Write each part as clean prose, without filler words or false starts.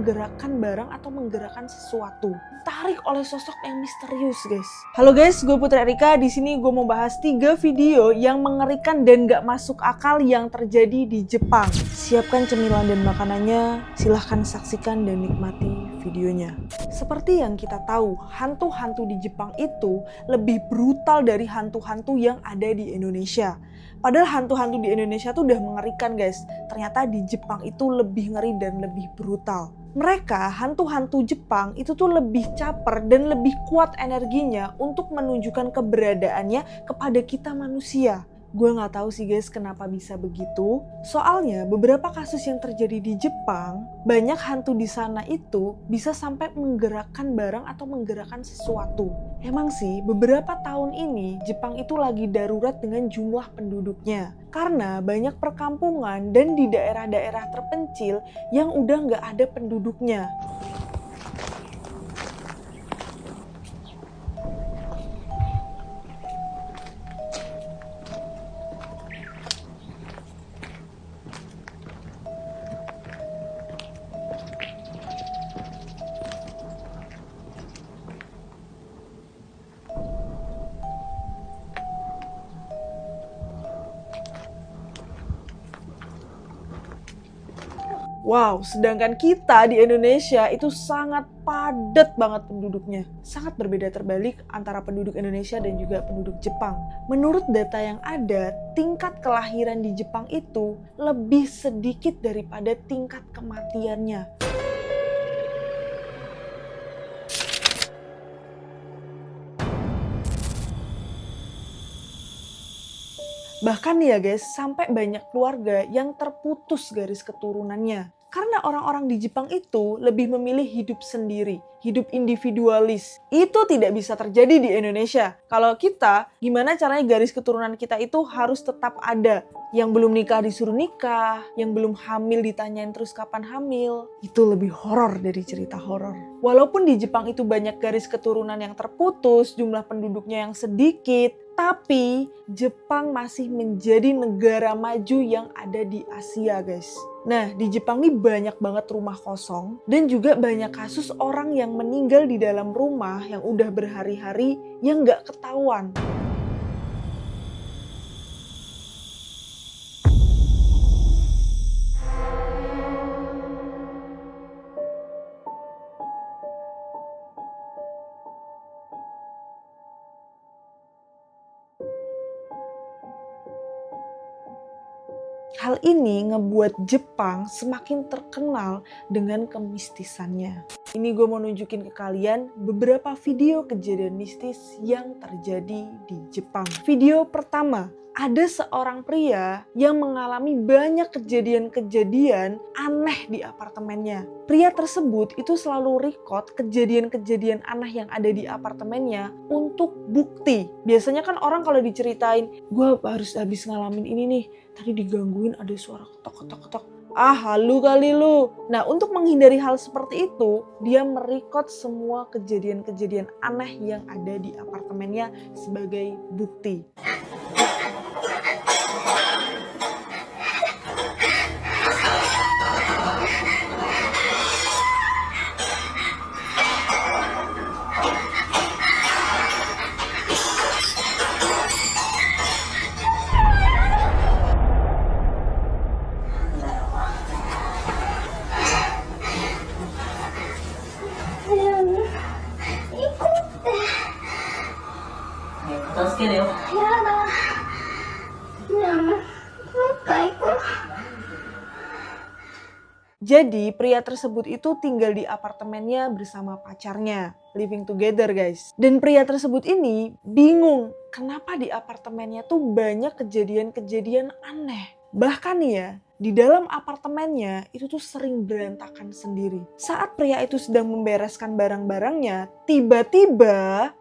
menggerakkan barang atau menggerakkan sesuatu. Tarik oleh sosok yang misterius, guys. Halo guys, gue Putri Erika. Di sini gue mau bahas 3 video yang mengerikan dan gak masuk akal yang terjadi di Jepang. Siapkan cemilan dan makanannya, silahkan saksikan dan nikmati videonya. Seperti yang kita tahu, hantu-hantu di Jepang itu lebih brutal dari hantu-hantu yang ada di Indonesia. Padahal hantu-hantu di Indonesia tuh udah mengerikan, guys. Ternyata di Jepang itu lebih ngeri dan lebih brutal. Mereka, hantu-hantu Jepang itu tuh lebih caper dan lebih kuat energinya untuk menunjukkan keberadaannya kepada kita manusia. Gue gak tahu sih guys kenapa bisa begitu. Soalnya beberapa kasus yang terjadi di Jepang, banyak hantu di sana itu bisa sampai menggerakkan barang atau menggerakkan sesuatu. Emang sih beberapa tahun ini Jepang itu lagi darurat dengan jumlah penduduknya. Karena banyak perkampungan dan di daerah-daerah terpencil yang udah gak ada penduduknya. Wow, sedangkan kita di Indonesia itu sangat padat banget penduduknya. Sangat berbeda terbalik antara penduduk Indonesia dan juga penduduk Jepang. Menurut data yang ada, tingkat kelahiran di Jepang itu lebih sedikit daripada tingkat kematiannya. Bahkan ya guys, sampai banyak keluarga yang terputus garis keturunannya. Karena orang-orang di Jepang itu lebih memilih hidup sendiri, hidup individualis. Itu tidak bisa terjadi di Indonesia. Kalau kita, gimana caranya garis keturunan kita itu harus tetap ada. Yang belum nikah disuruh nikah, yang belum hamil ditanyain terus kapan hamil. Itu lebih horor dari cerita horor. Walaupun di Jepang itu banyak garis keturunan yang terputus, jumlah penduduknya yang sedikit, tapi Jepang masih menjadi negara maju yang ada di Asia, guys. Nah, di Jepang ini banyak banget rumah kosong dan juga banyak kasus orang yang meninggal di dalam rumah yang udah berhari-hari yang nggak ketahuan. Hal ini ngebuat Jepang semakin terkenal dengan kemistisannya. Ini gue mau nunjukin ke kalian beberapa video kejadian mistis yang terjadi di Jepang. Video pertama, ada seorang pria yang mengalami banyak kejadian-kejadian aneh di apartemennya. Pria tersebut itu selalu record kejadian-kejadian aneh yang ada di apartemennya untuk bukti. Biasanya kan orang kalau diceritain, gue habis ngalamin ini nih, tadi digangguin ada suara ketok-ketok-ketok. Ah, halu kali lu. Nah, untuk menghindari hal seperti itu, dia merekod semua kejadian-kejadian aneh yang ada di apartemennya sebagai bukti. Jadi pria tersebut itu tinggal di apartemennya bersama pacarnya, living together guys. Dan pria tersebut ini bingung kenapa di apartemennya tuh banyak kejadian-kejadian aneh. Bahkan ya, di dalam apartemennya itu tuh sering berantakan sendiri. Saat pria itu sedang membereskan barang-barangnya, tiba-tiba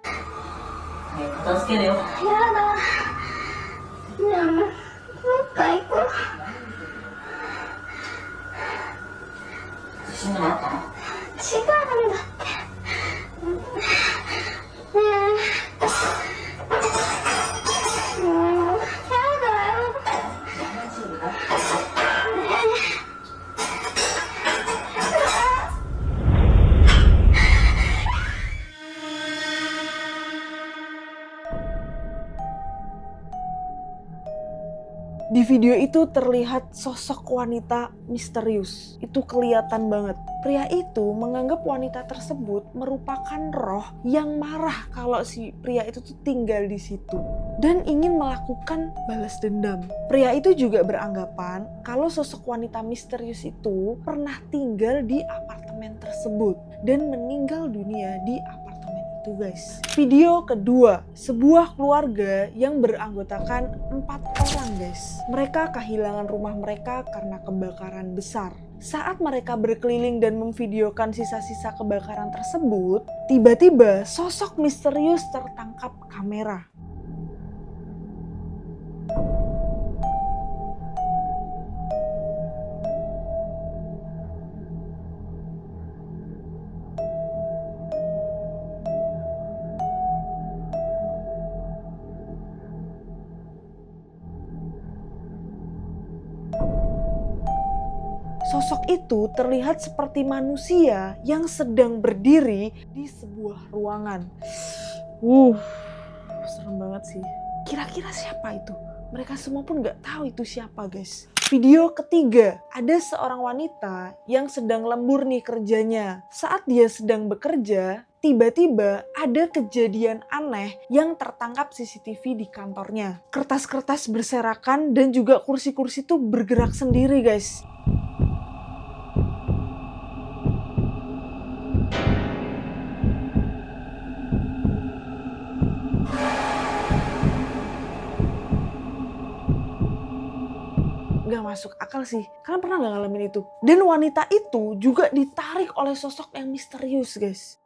Di video itu terlihat sosok wanita misterius. Itu kelihatan banget. Pria itu menganggap wanita tersebut merupakan roh yang marah kalau si pria itu tuh tinggal di situ dan ingin melakukan balas dendam. Pria itu juga beranggapan kalau sosok wanita misterius itu pernah tinggal di apartemen tersebut dan meninggal dunia di apartemen itu, guys. Video kedua, sebuah keluarga yang beranggotakan 4 orang, guys. Mereka kehilangan rumah mereka karena kebakaran besar. Saat mereka berkeliling dan memvideokan sisa-sisa kebakaran tersebut, tiba-tiba sosok misterius tertangkap kamera. Sosok itu terlihat seperti manusia yang sedang berdiri di sebuah ruangan. Serem banget sih. Kira-kira siapa itu? Mereka semua pun gak tahu itu siapa, guys. Video ketiga, ada seorang wanita yang sedang lembur nih kerjanya. Saat dia sedang bekerja, tiba-tiba ada kejadian aneh yang tertangkap CCTV di kantornya. Kertas-kertas berserakan dan juga kursi-kursi tuh bergerak sendiri, guys. Gak masuk akal sih, kalian pernah gak ngalamin itu? Dan wanita itu juga ditarik oleh sosok yang misterius, guys.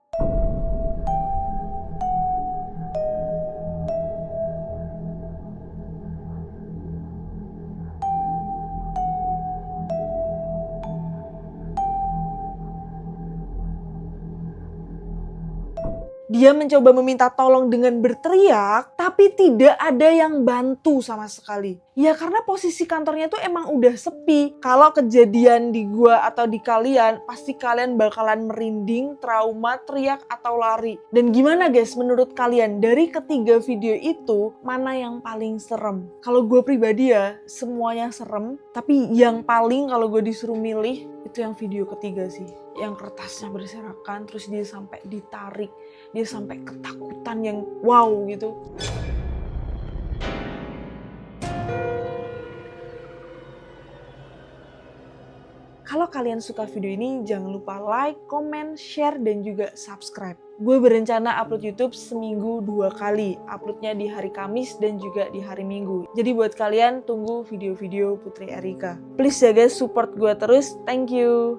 Dia mencoba meminta tolong dengan berteriak, tapi tidak ada yang bantu sama sekali. Ya karena posisi kantornya tuh emang udah sepi. Kalau kejadian di gua atau di kalian, pasti kalian bakalan merinding, trauma, teriak, atau lari. Dan gimana guys menurut kalian, dari ketiga video itu, mana yang paling serem? Kalau gue pribadi ya, semuanya serem. Tapi yang paling kalau gue disuruh milih, itu yang video ketiga sih. Yang kertasnya berserakan, terus dia sampai ditarik. Dia sampai ketakutan yang wow gitu. Kalau kalian suka video ini, jangan lupa like, comment, share, dan juga subscribe. Gue berencana upload YouTube seminggu 2 kali. Uploadnya di hari Kamis dan juga di hari Minggu. Jadi buat kalian, tunggu video-video Putri Erika. Please ya guys, support gue terus. Thank you.